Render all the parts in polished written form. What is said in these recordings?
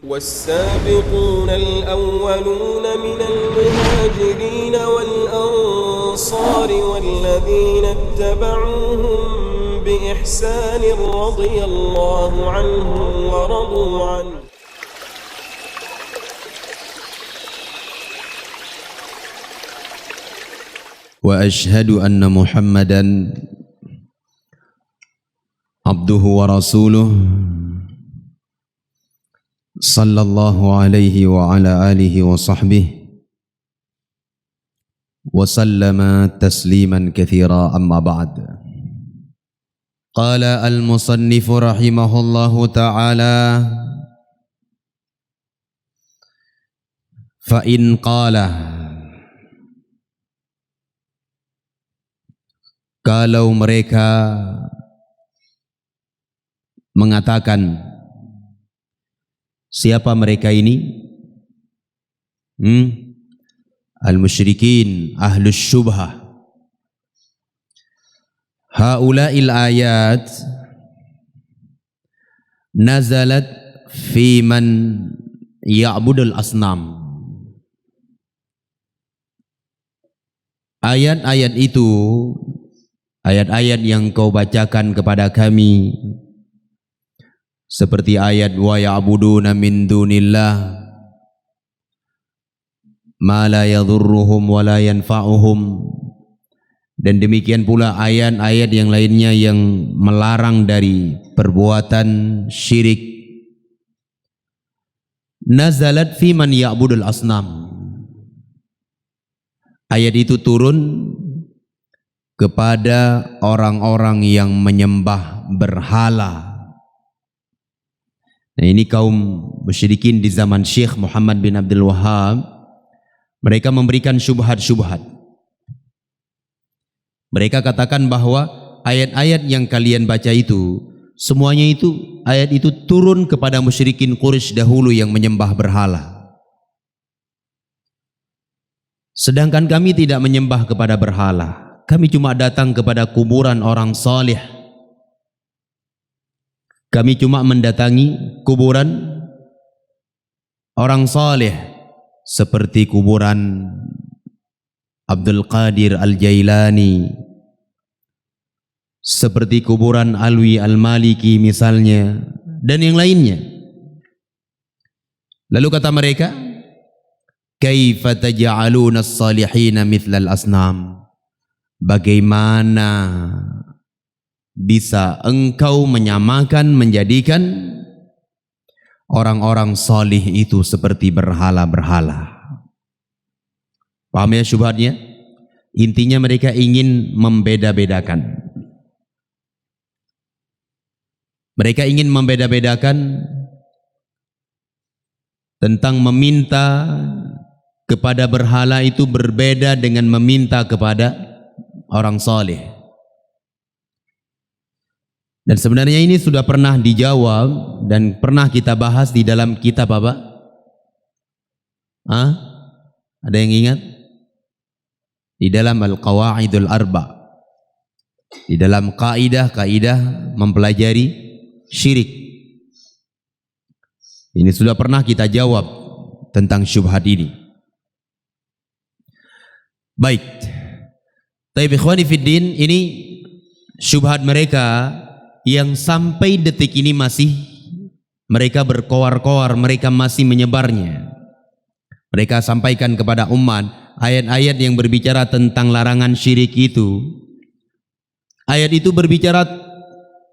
والسابقون الأولون من المهاجرين والأنصار والذين اتبعوهم بإحسان رضي الله عنهم ورضوا عنه وأشهد أن محمدًا عبده ورسوله صلى الله عليه وعلى آله وصحبه وسلم تسليما كثيرا أما بعد. قال المصنف رحمه الله تعالى: فإن قال, kalau mereka mengatakan, siapa mereka ini? Al-musyrikin, ahlus syubhah. Haula'il ayat nazalat fi man ya'budul asnam. Ayat-ayat itu, ayat-ayat yang kau bacakan kepada kami, seperti ayat wa ya'buduna min dunillah ma la yadhurruhum wa la yanfa'uhum, dan demikian pula ayat-ayat yang lainnya yang melarang dari perbuatan syirik. Nazalat fi man ya'budul asnam. Ayat itu turun kepada orang-orang yang menyembah berhala. Nah, ini kaum musyrikin di zaman Syekh Muhammad bin Abdul Wahhab, mereka memberikan syubhat-syubhat. Mereka katakan bahwa ayat-ayat yang kalian baca itu, semuanya itu, ayat itu turun kepada musyrikin Quraisy dahulu yang menyembah berhala. Sedangkan kami tidak menyembah kepada berhala. Kami cuma datang kepada kuburan orang saleh. Kami cuma mendatangi kuburan orang saleh, seperti kuburan Abdul Qadir Al-Jailani, seperti kuburan Alwi Al-Maliki misalnya, dan yang lainnya. Lalu kata mereka, kaifa taj'aluna as-salihina mithlal asnam? Bagaimana bisa engkau menyamakan, menjadikan orang-orang salih itu seperti berhala-berhala? Paham ya syubhatnya? Intinya mereka ingin membeda-bedakan. Mereka ingin membeda-bedakan tentang meminta kepada berhala itu berbeda dengan meminta kepada orang saleh. Dan sebenarnya ini sudah pernah dijawab dan pernah kita bahas di dalam kitab apa? Ada yang ingat? Di dalam Al-Qawaidul Arba. Di dalam kaidah-kaidah mempelajari syirik. Ini sudah pernah kita jawab tentang syubhat ini. Baik. Tapi ikhwani fiddin, ini syubhat mereka yang sampai detik ini masih mereka berkoar-koar, mereka masih menyebarnya. Mereka sampaikan kepada umat ayat-ayat yang berbicara tentang larangan syirik itu. Ayat itu berbicara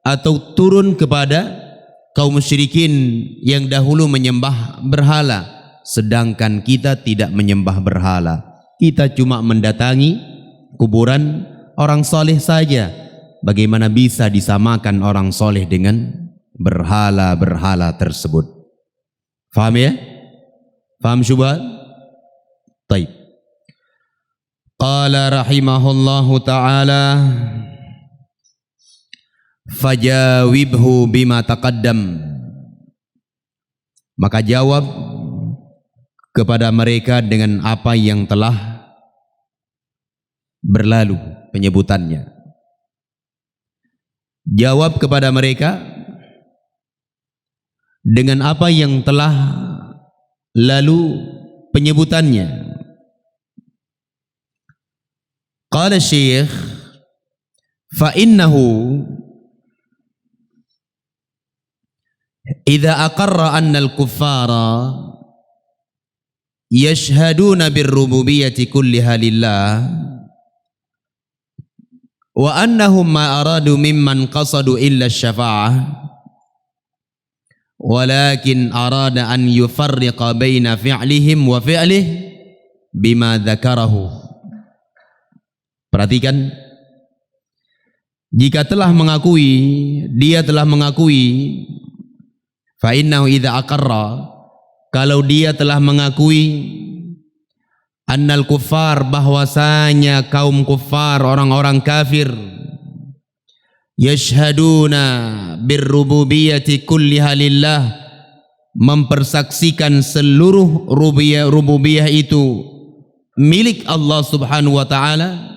atau turun kepada kaum musyrikin yang dahulu menyembah berhala, sedangkan kita tidak menyembah berhala. Kita cuma mendatangi kuburan orang soleh saja. Bagaimana bisa disamakan orang soleh dengan berhala-berhala tersebut? Faham ya? Faham syubhat? Taib. Qala rahimahullahu ta'ala, fajawibhu bima taqaddam. Maka jawab kepada mereka dengan apa yang telah berlalu penyebutannya. Jawab kepada mereka dengan apa yang telah lalu penyebutannya. Qala Syekh, fa innahu idza aqarra anna al-kuffara yashhaduna bir-rububiyyati kulliha lillah wa annahum ma aradu mimman qasadu illa asy-syafa'ah walakin arada an yufarriqa baina fi'lihim wa fi'lihi bima dzakarahu. Perhatikan, jika dia telah mengakui fa innahu idza aqarra, kalau dia telah mengakui annal kuffar, bahwasanya kaum kuffar, orang-orang kafir, yashhaduna birrububiyyati kulliha lillah, mempersaksikan seluruh rububiyah itu milik Allah Subhanahu wa taala,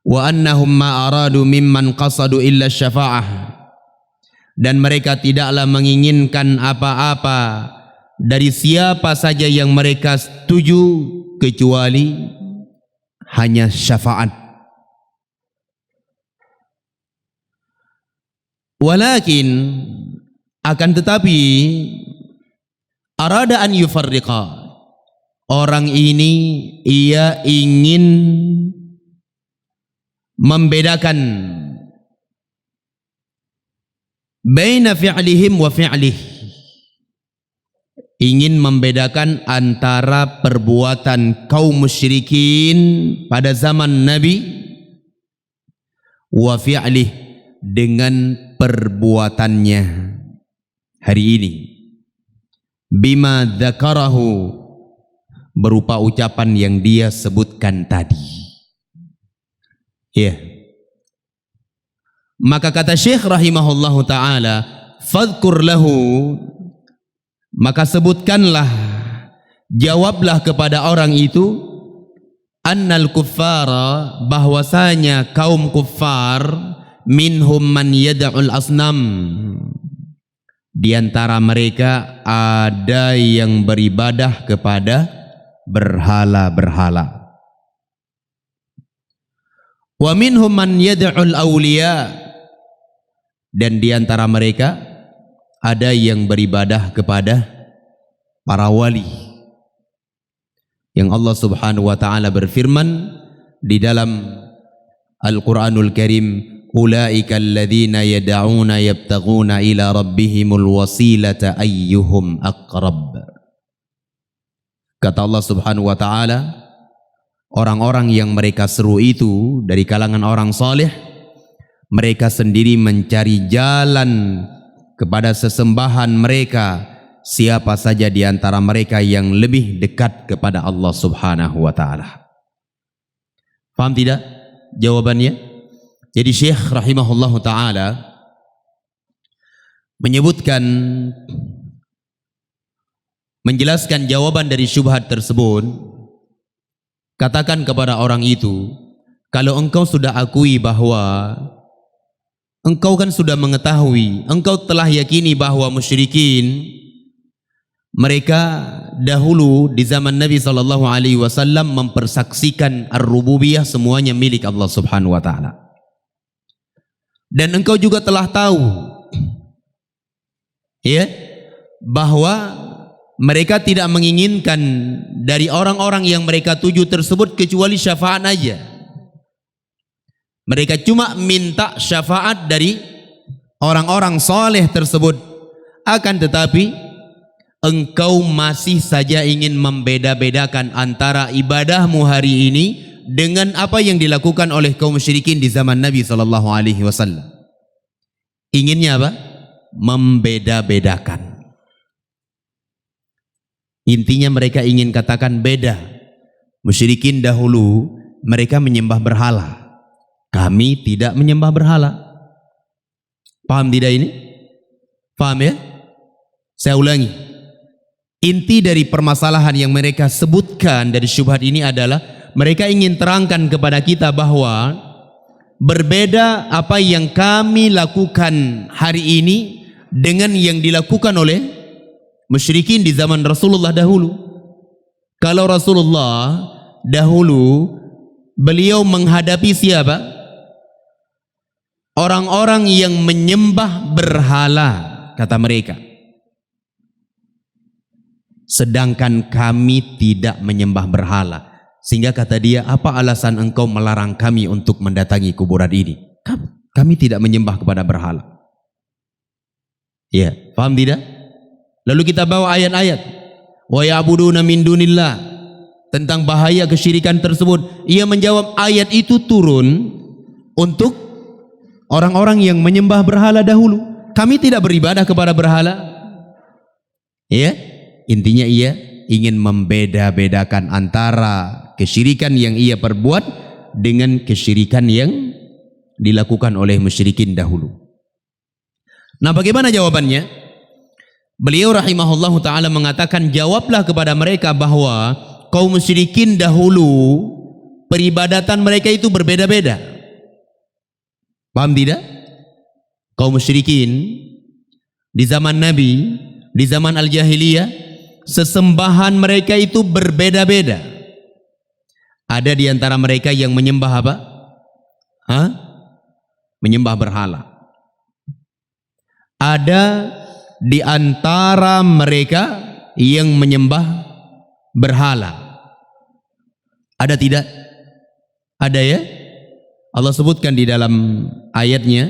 wa annahum ma aradu mimman qasadu illa syafa'ah, dan mereka tidaklah menginginkan apa-apa dari siapa saja yang mereka setuju kecuali hanya syafaat. Walakin, akan tetapi, arada an yufarriqa, orang ini ia ingin membedakan baina fi'lihim wa fi'lih, ingin membedakan antara perbuatan kaum musyrikin pada zaman Nabi wa fi'lih, dengan perbuatannya hari ini, bima dzakarahu, berupa ucapan yang dia sebutkan tadi. Ya. Maka kata Syekh rahimahullahu ta'ala, fadhkur lahu, maka sebutkanlah, jawablah kepada orang itu, annal kuffara, bahwasanya kaum kuffar, minhum man yad'ul asnam, di antara mereka ada yang beribadah kepada berhala-berhala. Wa minhum man yad'ul awliya, dan di antara mereka ada yang beribadah kepada para wali. Yang Allah Subhanahu wa taala berfirman di dalam Al-Qur'anul Karim, ulaika alladzina yad'una yabtaghuna ila rabbihimul wasilata ayyuhum aqrab. Kata Allah Subhanahu wa taala, orang-orang yang mereka seru itu dari kalangan orang saleh, mereka sendiri mencari jalan kepada sesembahan mereka, siapa saja di antara mereka yang lebih dekat kepada Allah Subhanahu wa taala. Paham tidak jawabannya? Jadi Syekh rahimahullahu taala menyebutkan, menjelaskan jawaban dari syubhat tersebut. Katakan kepada orang itu, kalau engkau sudah akui bahwa engkau kan sudah mengetahui, engkau telah yakini bahwa musyrikin mereka dahulu di zaman Nabi SAW mempersaksikan ar-rububiyah semuanya milik Allah Subhanahu wa taala. Dan engkau juga telah tahu ya, bahwa mereka tidak menginginkan dari orang-orang yang mereka tuju tersebut kecuali syafaat aja. Mereka cuma minta syafaat dari orang-orang saleh tersebut. Akan tetapi engkau masih saja ingin membeda-bedakan antara ibadahmu hari ini dengan apa yang dilakukan oleh kaum musyrikin di zaman Nabi SAW. Inginnya apa? Membeda-bedakan. Intinya mereka ingin katakan beda. Musyrikin dahulu mereka menyembah berhala, kami tidak menyembah berhala. Paham tidak ini? Paham ya? Saya ulangi, inti dari permasalahan yang mereka sebutkan dari syubhat ini adalah mereka ingin terangkan kepada kita bahwa berbeda apa yang kami lakukan hari ini dengan yang dilakukan oleh musyrikin di zaman Rasulullah dahulu. Kalau Rasulullah dahulu beliau menghadapi siapa? Orang-orang yang menyembah berhala, kata mereka. Sedangkan kami tidak menyembah berhala. Sehingga kata dia, apa alasan engkau melarang kami untuk mendatangi kuburan ini? Kami tidak menyembah kepada berhala. Ya, paham tidak? Lalu kita bawa ayat-ayat. Wa ya'buduna min dunillah. Tentang bahaya kesyirikan tersebut. Ia menjawab ayat itu turun untuk orang-orang yang menyembah berhala dahulu. Kami tidak beribadah kepada berhala. Ya, intinya ia ingin membeda-bedakan antara kesyirikan yang ia perbuat dengan kesyirikan yang dilakukan oleh musyrikin dahulu. Nah, bagaimana jawabannya? Beliau rahimahullahu ta'ala mengatakan, jawablah kepada mereka bahwa kaum musyrikin dahulu peribadatan mereka itu berbeda-beda. Paham tidak? Kaum musyrikin di zaman Nabi, di zaman Al-Jahiliyah, sesembahan mereka itu berbeda-beda. Ada di antara mereka yang menyembah apa? Menyembah berhala. Ada di antara mereka yang menyembah berhala. Ada tidak? Ada ya? Allah sebutkan di dalam ayatnya,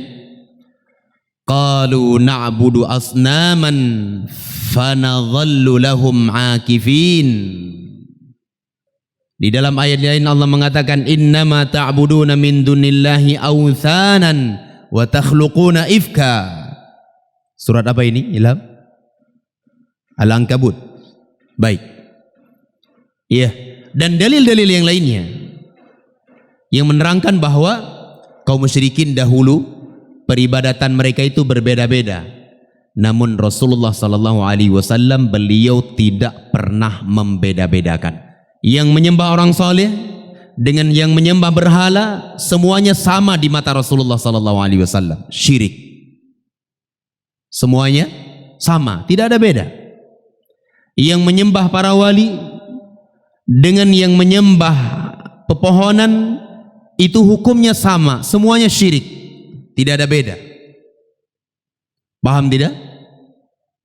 qalu na'budu asnaman fanadhallu lahum akifin. Di dalam ayat lain Allah mengatakan, innama ta'buduna min dunillahi awthanan wa takhluquna ifka. Surat apa ini? Ilham? Al-Ankabut. Baik. Iya. Dan dalil-dalil yang lainnya yang menerangkan bahwa kaum musyrikin dahulu peribadatan mereka itu berbeda-beda. Namun Rasulullah SAW beliau tidak pernah membeda-bedakan. Yang menyembah orang soleh dengan yang menyembah berhala semuanya sama di mata Rasulullah SAW. Syirik. Semuanya sama, tidak ada beda. Yang menyembah para wali dengan yang menyembah pepohonan itu hukumnya sama, semuanya syirik, tidak ada beda. Paham tidak?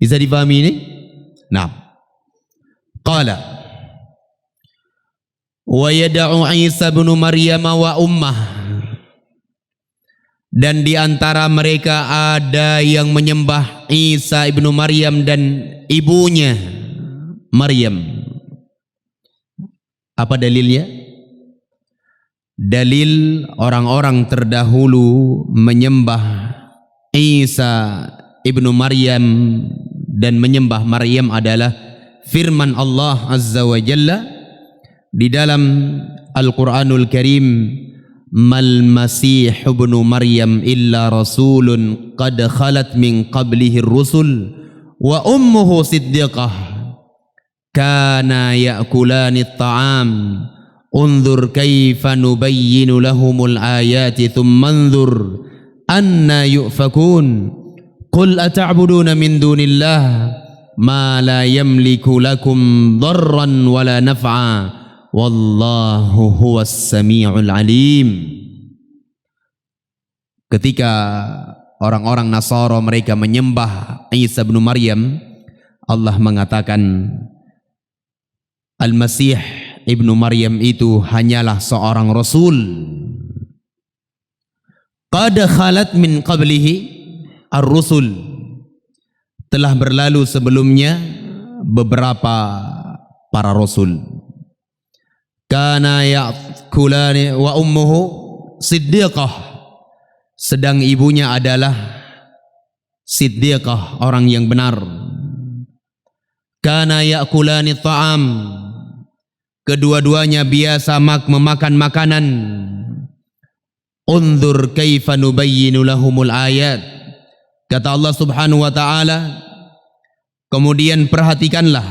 Bisa dipahami ini? Nah, qala wa yada'u Isa bin Maryam wa ummah, dan di antara mereka ada yang menyembah Isa ibnu Maryam dan ibunya Maryam. Apa dalilnya? Dalil orang-orang terdahulu menyembah Isa ibnu Maryam dan menyembah Maryam adalah firman Allah Azza wa Jalla di dalam Al-Quranul Karim, mal masih ibnu Maryam illa rasulun qad khalat min qablihi rusul wa ummuhu siddiqah kana ya'kulani at-ta'am unzur kaifa nubayyinu lahumul ayati thumma anzur anna yu'fakun qul ata'buduna min dunillah ma la yamliku lakum dharran wala naf'a wallahu huwas sami'ul alim. Ketika orang-orang Nasara mereka menyembah Isa bin Maryam, Allah mengatakan Al-Masih ibnu Maryam itu hanyalah seorang rasul. Qad khalat min qablihi ar-rusul, telah berlalu sebelumnya beberapa para rasul. Kana ya'kulani wa ummuhu siddiqah, sedang ibunya adalah siddiqah, orang yang benar. Kana ya'kulani ta'am, kedua-duanya biasa memakan makanan. Unzur kaifa nubayyinu lahumul ayat, kata Allah Subhanahu wa ta'ala, kemudian perhatikanlah,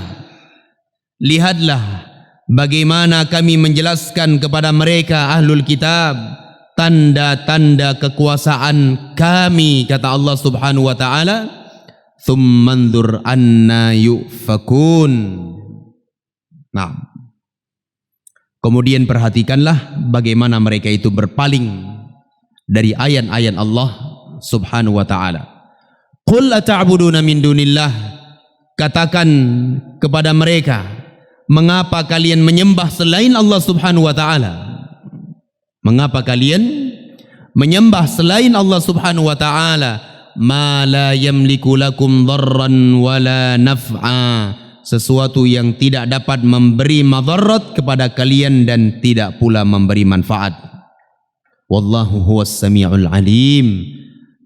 lihatlah bagaimana kami menjelaskan kepada mereka ahlul kitab tanda-tanda kekuasaan kami, kata Allah Subhanahu wa ta'ala, thumma anzur anna yufakun. Nah, kemudian perhatikanlah bagaimana mereka itu berpaling dari ayat-ayat Allah Subhanahu wa ta'ala. Qul ata'buduna min dunillah, katakan kepada mereka, mengapa kalian menyembah selain Allah Subhanahu wa ta'ala? Mengapa kalian menyembah selain Allah Subhanahu wa ta'ala? Ma la yamliku lakum dharran wala naf'a, sesuatu yang tidak dapat memberi madarat kepada kalian dan tidak pula memberi manfaat. Wallahu huwas sami'ul alim,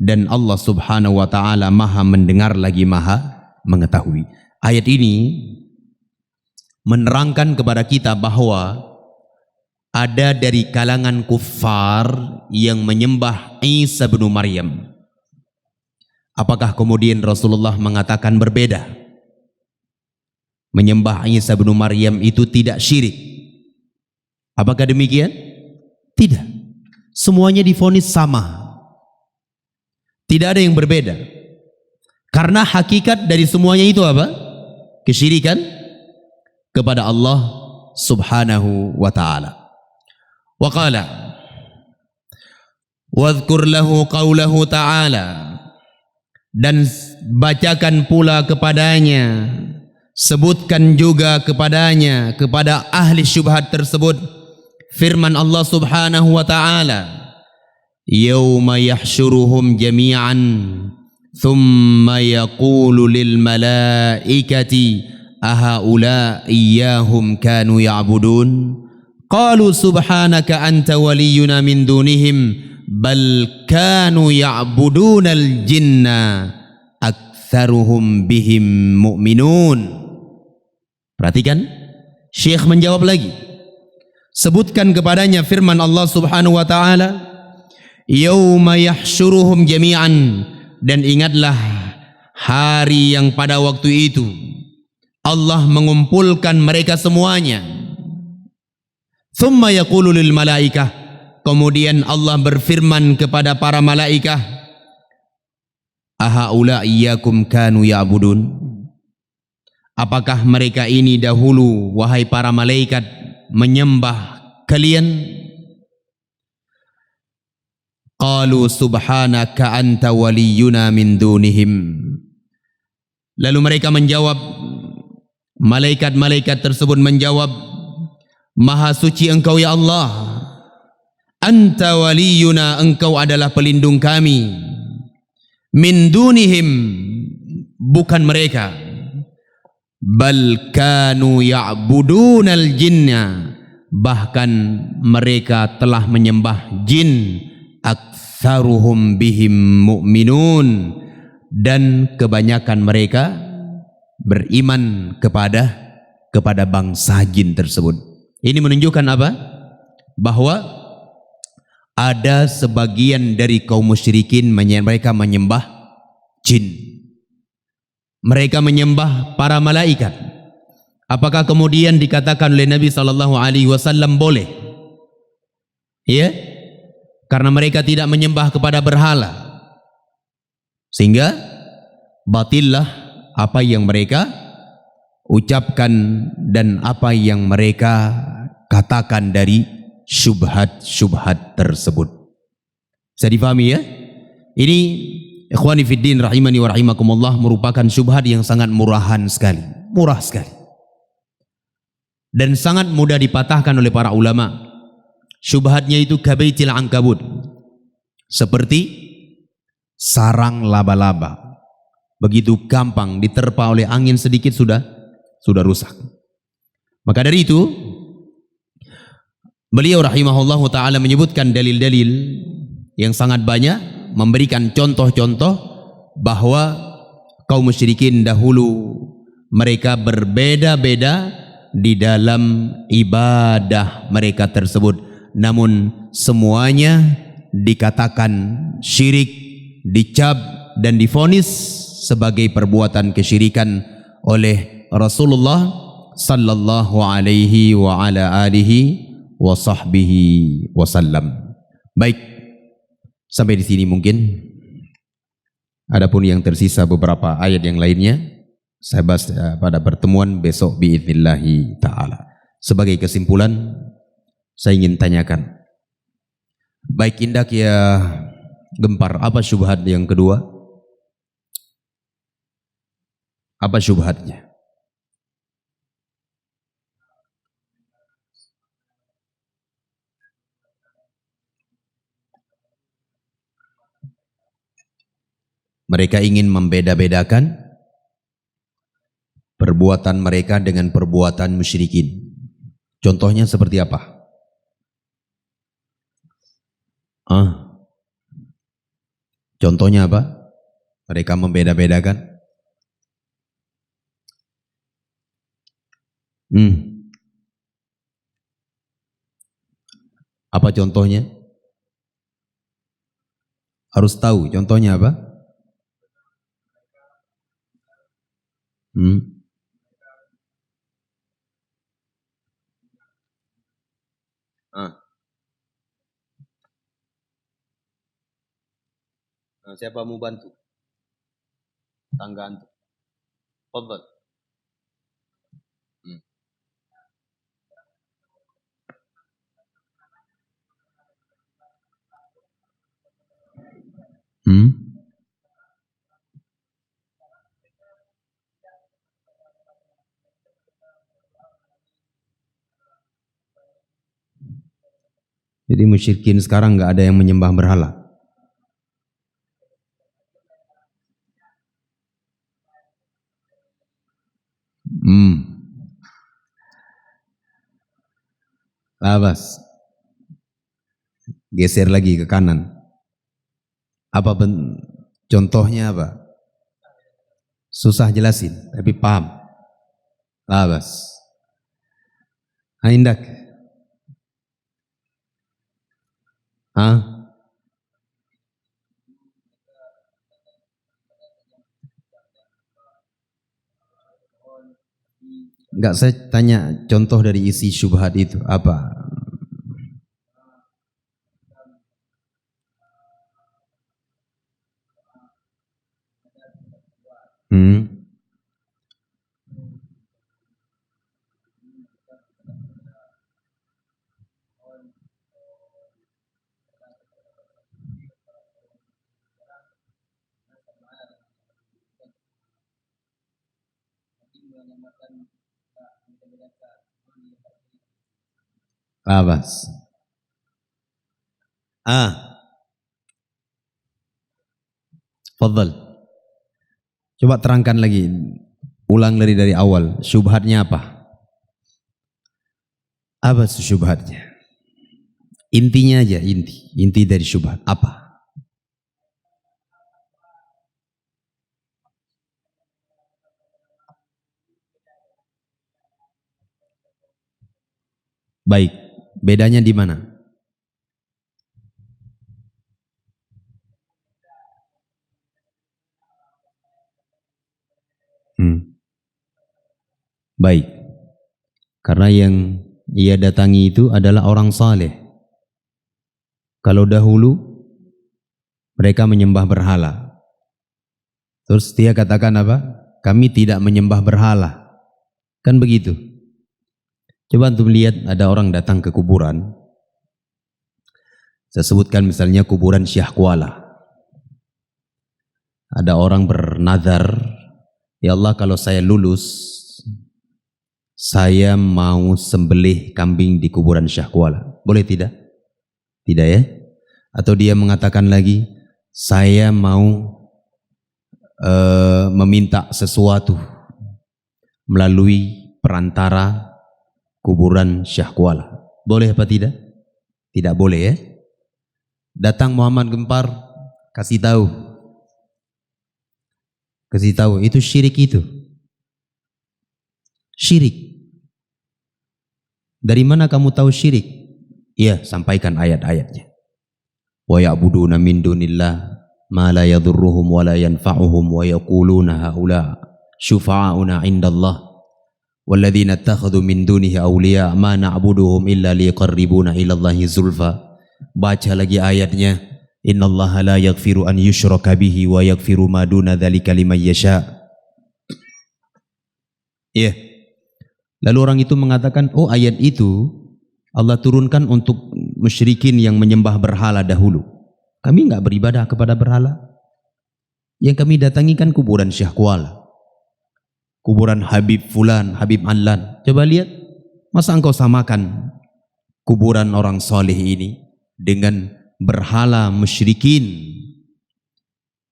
dan Allah Subhanahu wa ta'ala maha mendengar lagi maha mengetahui. Ayat ini menerangkan kepada kita bahwa ada dari kalangan kuffar yang menyembah Isa bin Maryam. Apakah kemudian Rasulullah mengatakan berbeda? Menyembah Isa bin Maryam itu tidak syirik. Apakah demikian? Tidak. Semuanya divonis sama. Tidak ada yang berbeda. Karena hakikat dari semuanya itu apa? Kesyirikan kepada Allah Subhanahu wa ta'ala. Wa qala wadhkur lahu qawlahu ta'ala, dan bacakan pula kepadanya, sebutkan juga kepadanya, kepada ahli syubhat tersebut, firman Allah Subhanahu wa ta'ala, yauma yahsyuruhum jami'an thumma yaqulu lil malaikati ahaula iyyahum kanu ya'budun qalu subhanaka anta waliyuna min dunihim bal kanu ya'budunal jinna aktsaruhum bihim mu'minun. Perhatikan, Syekh menjawab lagi, sebutkan kepadanya firman Allah Subhanahu wa ta'ala, yauma yahsyuruhum jami'an, dan ingatlah hari yang pada waktu itu Allah mengumpulkan mereka semuanya. Thumma yaqulu lil malaikah, kemudian Allah berfirman kepada para malaikah, ahaula iyyakum kanu ya'budun, apakah mereka ini dahulu wahai para malaikat menyembah kalian? Qalu subhanaka anta waliyuna min dunihim, lalu mereka menjawab, malaikat-malaikat tersebut menjawab, maha suci engkau ya Allah, anta waliyuna, engkau adalah pelindung kami, min dunihim, bukan mereka, bal kanu ya'budunal jinna, bahkan mereka telah menyembah jin, aktsaruhum bihim mu'minun, dan kebanyakan mereka beriman kepada bangsa jin tersebut. Ini menunjukkan apa? Bahwa ada sebagian dari kaum musyrikin mereka menyembah jin. Mereka menyembah para malaikat. Apakah kemudian dikatakan oleh Nabi SAW boleh? Ya? Karena mereka tidak menyembah kepada berhala, sehingga batillah apa yang mereka ucapkan dan apa yang mereka katakan dari syubhat-syubhat tersebut. Bisa difahami ya? Ini ikhwani fiddin rahimani wa rahimakumullah, merupakan syubhat yang sangat murah sekali, dan sangat mudah dipatahkan oleh para ulama. Syubhatnya itu kabaitil ankabut, seperti sarang laba-laba, begitu gampang diterpa oleh angin sedikit sudah rusak. Maka dari itu beliau rahimahullahu ta'ala menyebutkan dalil-dalil yang sangat banyak, memberikan contoh-contoh bahwa kaum musyrikin dahulu mereka berbeda-beda di dalam ibadah mereka tersebut, namun semuanya dikatakan syirik, dicap dan divonis sebagai perbuatan kesyirikan oleh Rasulullah sallallahu alaihi wa ala alihi wa sahbihi wasallam. Baik, sampai di sini mungkin Adapun yang tersisa beberapa ayat yang lainnya saya bahas pada pertemuan besok biidznillahi ta'ala. Sebagai kesimpulan saya ingin tanyakan, baik Indak ya Gempar, apa syubhat yang kedua? Apa syubhatnya? Mereka ingin membeda-bedakan perbuatan mereka dengan perbuatan musyrikin. Contohnya seperti apa? Contohnya apa? Mereka membeda-bedakan. Apa contohnya? Harus tahu contohnya apa? Siapa mau bantu? Tangga antum. Fadhal. Jadi musyrikin sekarang nggak ada yang menyembah berhala. Labas. Geser lagi ke kanan. Apa contohnya apa? Susah jelasin, tapi paham. Labas. Indak. Enggak, saya tanya contoh dari isi syubhat itu apa? Labas. Fadhal. Coba terangkan lagi, ulang dari awal. Syubhatnya apa? Apa syubhatnya? Intinya aja, inti dari syubhat apa? Baik, bedanya di mana? Baik, karena yang ia datangi itu adalah orang saleh. Kalau dahulu mereka menyembah berhala, terus dia katakan apa? Kami tidak menyembah berhala, kan begitu? Coba untuk melihat ada orang datang ke kuburan. Saya sebutkan misalnya kuburan Syekh Kuala. Ada orang bernazar, ya Allah kalau saya lulus, saya mau sembelih kambing di kuburan Syekh Kuala. Boleh tidak? Tidak ya? Atau dia mengatakan lagi, saya mau meminta sesuatu melalui perantara kuburan Syekh Kuala. Boleh apa tidak? Tidak boleh ya? Datang Muhammad Gempar, kasih tahu itu syirik itu. Syirik. Dari mana kamu tahu syirik? Iya, sampaikan ayat-ayatnya. Wa ya'buduna min dunillah ma la yadhurruhum wa la yanfa'uhum wa yaquluna haula syufa'auna 'indallah walladzina ittakhadhu min dunihi awliya ma na'buduhum illa liqarribuna ila Allahi zulfa. Baca lagi ayatnya, Innallaha la yaghfiru an yushraka bihi wa yaghfiru ma duna dzalika liman yasha. Ya. Lalu orang itu mengatakan, oh ayat itu Allah turunkan untuk musyrikin yang menyembah berhala dahulu. Kami enggak beribadah kepada berhala. Yang kami datangi kan kuburan Syekh Kuala, kuburan Habib Fulan, Habib Allan. Coba lihat, masa engkau samakan kuburan orang soleh ini dengan berhala musyrikin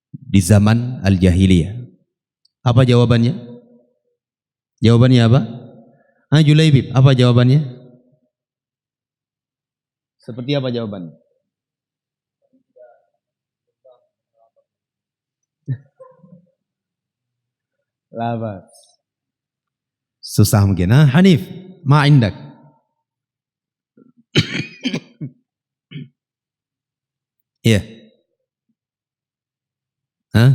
di zaman al-jahiliyah? Apa jawabannya? Jawabannya apa? Julaibib, apa jawabannya? Seperti apa jawabannya? Labas. Susah mungkin. Hanif, ma indak? Iya. Hah?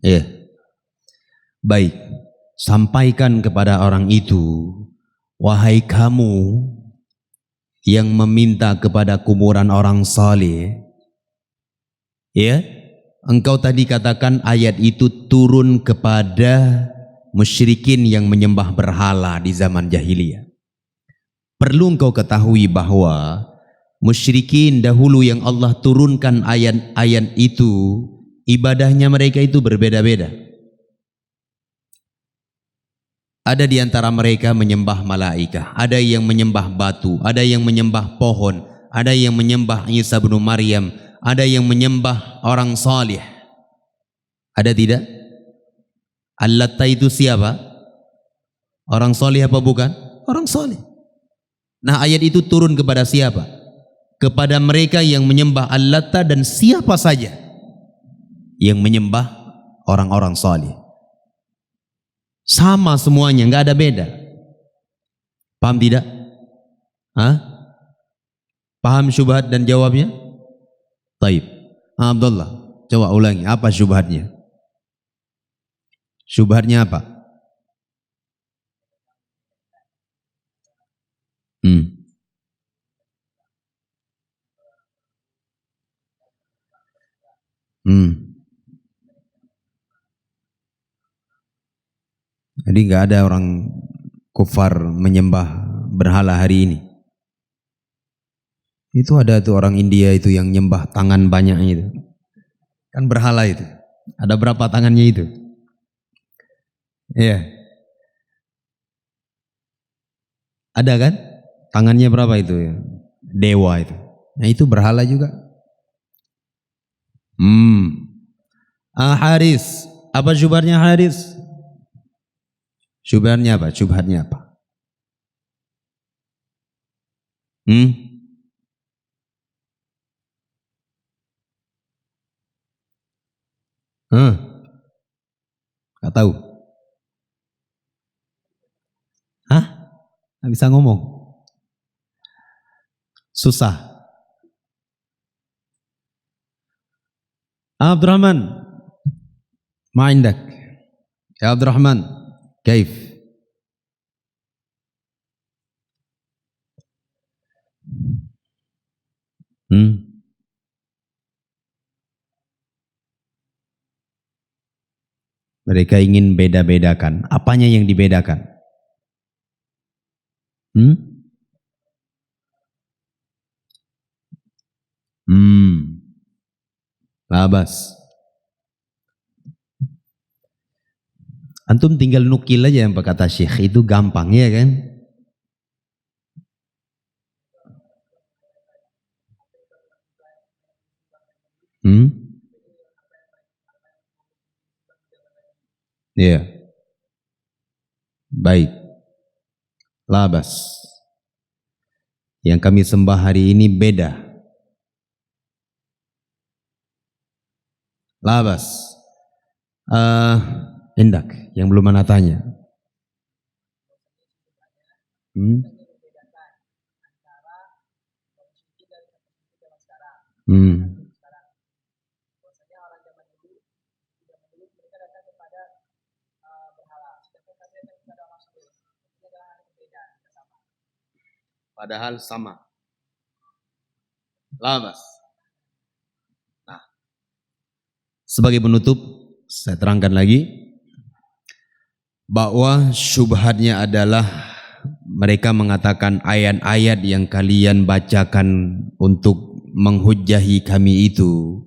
Iya. Baik. Sampaikan kepada orang itu, wahai kamu yang meminta kepada kuburan orang saleh, ya, engkau tadi katakan ayat itu turun kepada musyrikin yang menyembah berhala di zaman jahiliyah. Perlu engkau ketahui bahwa musyrikin dahulu yang Allah turunkan ayat-ayat itu, ibadahnya mereka itu berbeda-beda. Ada di antara mereka menyembah malaikah, ada yang menyembah batu, ada yang menyembah pohon, ada yang menyembah Isa bin Maryam, ada yang menyembah orang salih. Ada tidak? Al-Latta itu siapa? Orang salih apa bukan? Orang salih. Nah, ayat itu turun kepada siapa? Kepada mereka yang menyembah Al-Latta dan siapa saja yang menyembah orang-orang salih. Sama semuanya, nggak ada beda. Paham tidak? Hah? Paham syubhat dan jawabnya? Taib. Abdullah, coba ulangi, apa syubhatnya? Syubhatnya apa? Jadi nggak ada orang kufar menyembah berhala hari ini. Itu ada tuh orang India itu yang nyembah tangan banyak itu. Kan berhala itu. Ada berapa tangannya itu? Iya. Ada kan? Tangannya berapa itu ya? Dewa itu. Nah itu berhala juga. Haris. Apa syubhatnya Haris? Syubhatnya apa? Syubhatnya apa? Gak tahu. Hah? Gak bisa ngomong. Susah. Abdurrahman, ma indak? Ya Abdurrahman, kaif? Mereka ingin beda-bedakan. Apanya yang dibedakan? Labas. Antum tinggal nukil aja yang kata Syekh, itu gampang ya kan? Iya. Baik. Labas. Yang kami sembah hari ini beda. Labas. Hendak, yang belum mana tanya. padahal sama. Labas. Nah, sebagai penutup saya terangkan lagi bahwa syubhatnya adalah mereka mengatakan ayat-ayat yang kalian bacakan untuk menghujjahi kami itu,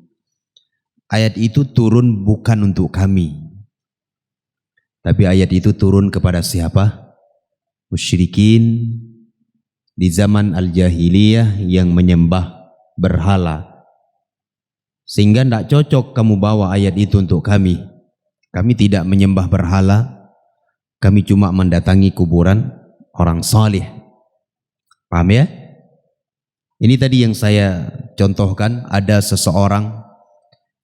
ayat itu turun bukan untuk kami, tapi ayat itu turun kepada siapa? Musyrikin di zaman al-jahiliyah yang menyembah berhala. Sehingga tidak cocok kamu bawa ayat itu untuk kami. Kami tidak menyembah berhala, kami cuma mendatangi kuburan orang saleh. Paham ya? Ini tadi yang saya contohkan, ada seseorang,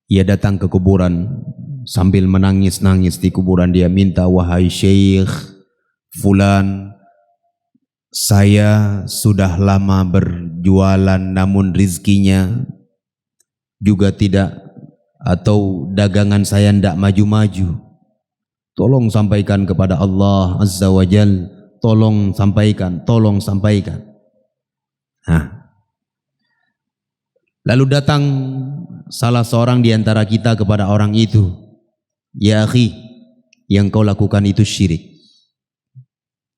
ia datang ke kuburan sambil menangis-nangis di kuburan, dia minta, wahai syekh fulan, saya sudah lama berjualan namun rizkinya juga tidak, atau dagangan saya tidak maju-maju. Tolong sampaikan kepada Allah Azza wa Jal, tolong sampaikan, tolong sampaikan. Nah, lalu datang salah seorang di antara kita kepada orang itu, ya akhi, yang kau lakukan itu syirik.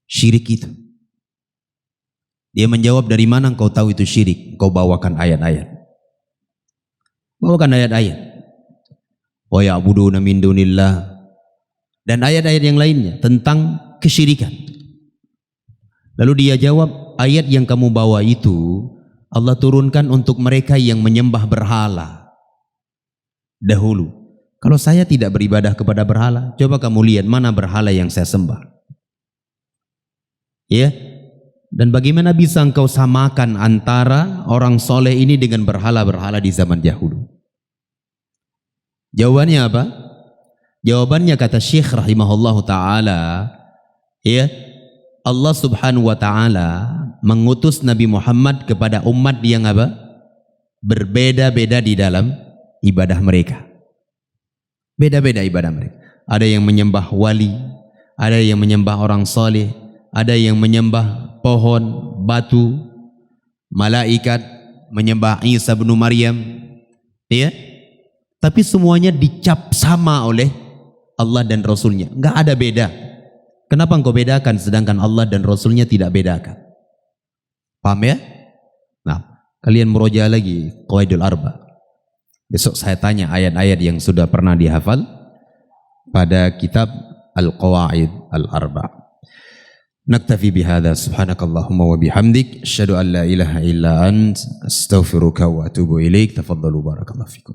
Syirik itu. Dia menjawab, dari mana engkau tahu itu syirik? Kau bawakan ayat-ayat. Bawakan ayat-ayat. Wa ya'buduna min dunillah. Dan ayat-ayat yang lainnya tentang kesyirikan. Lalu dia jawab, ayat yang kamu bawa itu Allah turunkan untuk mereka yang menyembah berhala dahulu. Kalau saya tidak beribadah kepada berhala, coba kamu lihat mana berhala yang saya sembah. Ya. Dan bagaimana bisa engkau samakan antara orang soleh ini dengan berhala-berhala di zaman dahulu? Jawabannya apa? Jawabannya kata Syekh rahimahullah ta'ala, ya, Allah subhanahu wa ta'ala mengutus Nabi Muhammad kepada umat yang apa? Berbeda-beda di dalam ibadah mereka. Beda-beda ibadah mereka. Ada yang menyembah wali, ada yang menyembah orang soleh, ada yang menyembah pohon, batu, malaikat, menyembah Isa bin Maryam, ya. Tapi semuanya dicap sama oleh Allah dan Rasulnya. Enggak ada beda. Kenapa engkau bedakan sedangkan Allah dan Rasulnya tidak bedakan? Paham ya? Nah, kalian murojaah lagi Qawaidul Arba. Besok saya tanya ayat-ayat yang sudah pernah dihafal pada kitab Al-Qawaid Al-Arba. Naktafi bihadza, subhanakallahumma wa bihamdik, asyhadu an la ilaha illa ant, astaghfiruka wa atubu ilaik. Tafaddalu, barakallahu fikum.